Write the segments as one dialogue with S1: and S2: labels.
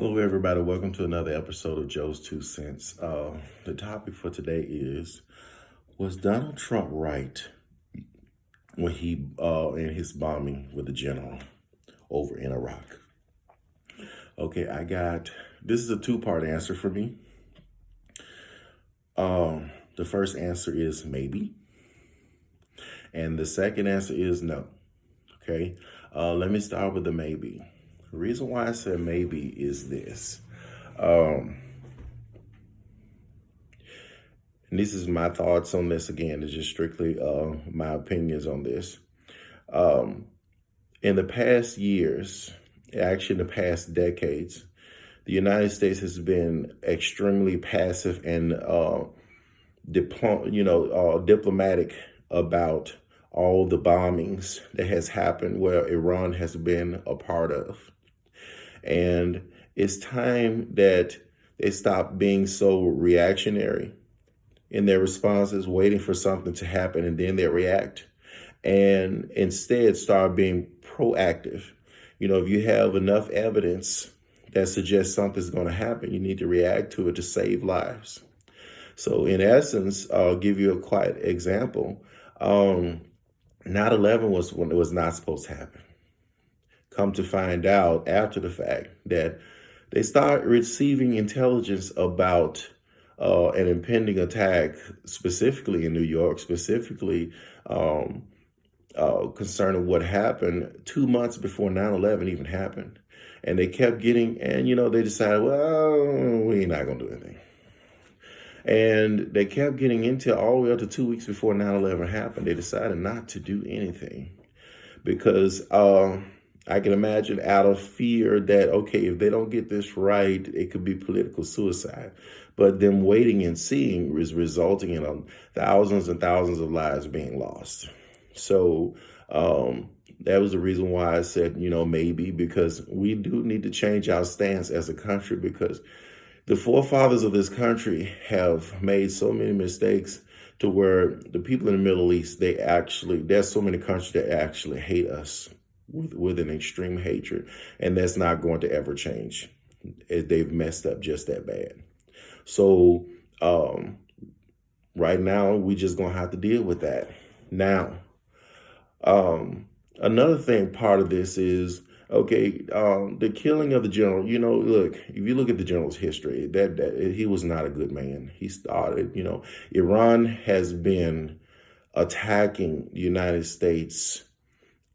S1: Hello, everybody. Welcome to another episode of Joe's Two Cents. The topic for today is: was Donald Trump right when he in his bombing with the general over in Iraq? Okay, this is a two-part answer for me. The first answer is maybe, and the second answer is no. Okay, let me start with the maybe. The reason why I said maybe is this. And this is my thoughts on this again. It's just strictly my opinions on this. In the past years, actually in the past decades, the United States has been extremely passive and diplomatic about all the bombings that has happened where Iran has been a part of. And it's time that they stop being so reactionary in their responses, waiting for something to happen and then they react, and instead start being proactive. If you have enough evidence that suggests something's going to happen, you need to react to it to save lives. So in essence, I'll give you a quiet example. 9/11 was when it was not supposed to happen. Come to find out after the fact that they start receiving intelligence about an impending attack, specifically in New York, specifically concerning what happened 2 months before 9/11 even happened. And they kept getting, and they decided, well, we're not going to do anything. And they kept getting intel all the way up to 2 weeks before 9/11 happened. They decided not to do anything because I can imagine out of fear that, okay, if they don't get this right, it could be political suicide. But them waiting and seeing is resulting in thousands and thousands of lives being lost. So that was the reason why I said, maybe, because we do need to change our stance as a country, because the forefathers of this country have made so many mistakes to where the people in the Middle East, there's so many countries that actually hate us with an extreme hatred, and that's not going to ever change. They've messed up just that bad. So right now, we just gonna have to deal with that. Now, another thing, part of this is, okay, the killing of the general. Look, if you look at the general's history, that he was not a good man. He started, Iran has been attacking the United States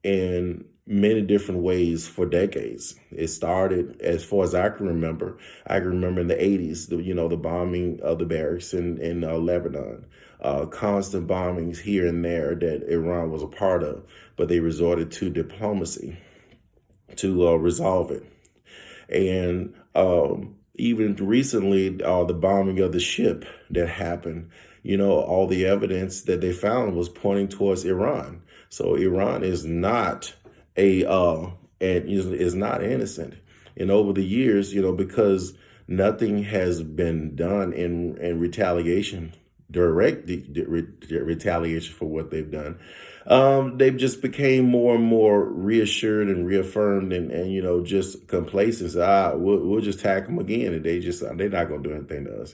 S1: in many different ways for decades. It started, as far as I can remember in the 80s, the bombing of the barracks in Lebanon, constant bombings here and there that Iran was a part of, but they resorted to diplomacy to resolve it. And even recently, the bombing of the ship that happened, all the evidence that they found was pointing towards Iran. So Iran is not is not innocent. And over the years, because nothing has been done in retaliation, direct retaliation for what they've done, they've just became more and more reassured and reaffirmed and just complacent. We'll just attack them again, and they're not going to do anything to us.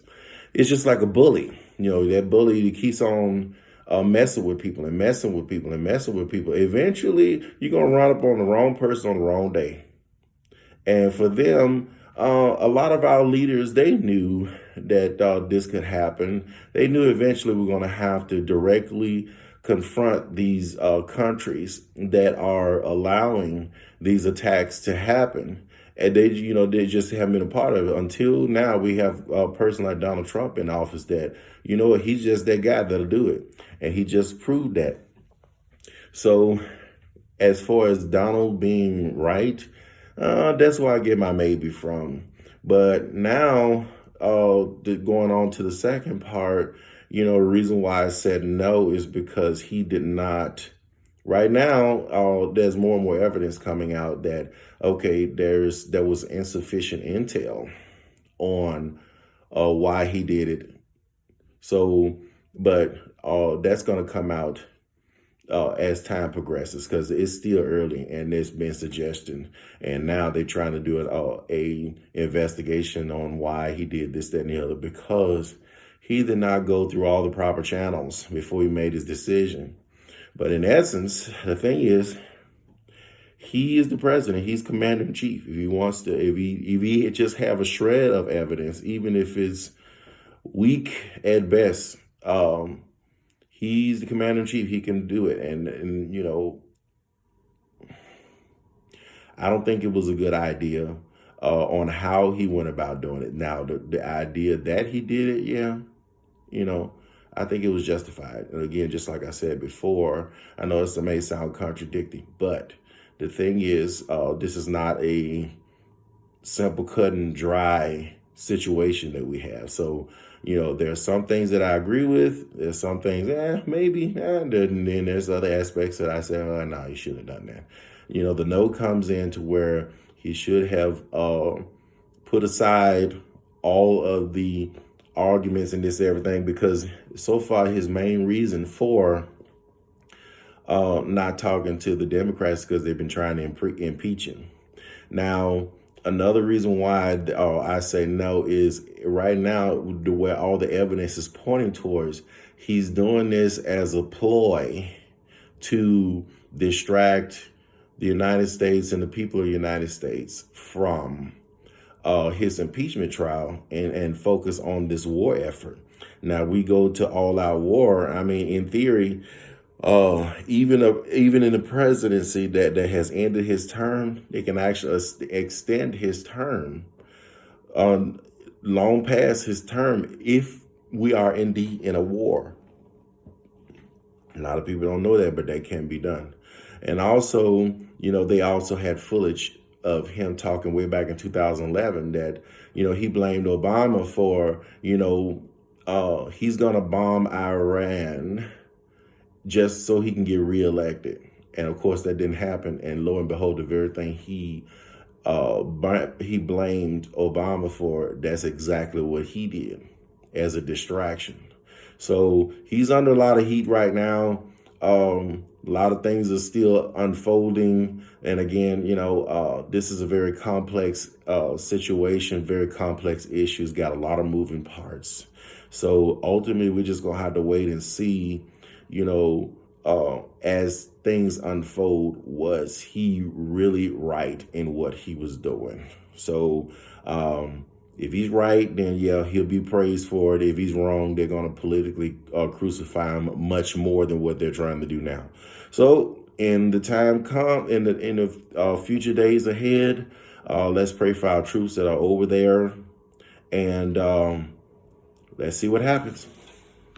S1: It's just like a bully. That bully keeps on messing with people and messing with people and messing with people. Eventually, you're going to run up on the wrong person on the wrong day. And for them, a lot of our leaders, they knew that this could happen. They knew eventually we're going to have to directly confront these countries that are allowing these attacks to happen. And they just haven't been a part of it. Until now, we have a person like Donald Trump in office that, he's just that guy that'll do it. And he just proved that. So as far as Donald being right, that's where I get my maybe from. But now, going on to the second part, the reason why I said no is because he did not. Right now, there's more and more evidence coming out that, okay, there was insufficient intel on why he did it. So, but that's going to come out as time progresses, because it's still early and there's been suggestion, and now they're trying to do a investigation on why he did this, that, and the other, because he did not go through all the proper channels before he made his decision. But in essence, the thing is, he is the president. He's commander in chief. If he wants to, if he just have a shred of evidence, even if it's weak at best, he's the commander in chief. He can do it. And I don't think it was a good idea on how he went about doing it. Now, the idea that he did it, yeah, I think it was justified. And again, just like I said before, I know this may sound contradicting, but the thing is, this is not a simple cut and dry situation that we have. So, there are some things that I agree with. There's some things, maybe. And then there's other aspects that I say, oh, no, you shouldn't have done that. The no comes in to where he should have put aside all of the arguments and this everything, because so far his main reason for not talking to the Democrats because they've been trying to impeach him. Now, another reason why I say no is right now, where all the evidence is pointing towards, he's doing this as a ploy to distract the United States and the people of the United States from his impeachment trial and focus on this war effort. Now, we go to all-out war. I mean, in theory, even in the presidency that has ended his term, they can actually extend his term long past his term if we are indeed in a war. A lot of people don't know that, but that can be done. And also, they also had footage of him talking way back in 2011 that, he blamed Obama for, he's going to bomb Iran just so he can get reelected. And of course, that didn't happen. And lo and behold, the very thing he blamed Obama for, that's exactly what he did as a distraction. So he's under a lot of heat right now. A lot of things are still unfolding. And again, this is a very complex situation, very complex issues, got a lot of moving parts. So ultimately, we're just going to have to wait and see, as things unfold, was he really right in what he was doing? So if he's right, then yeah, he'll be praised for it. If he's wrong, they're going to politically crucify him much more than what they're trying to do now. So in the time in the future days ahead, let's pray for our troops that are over there, and let's see what happens.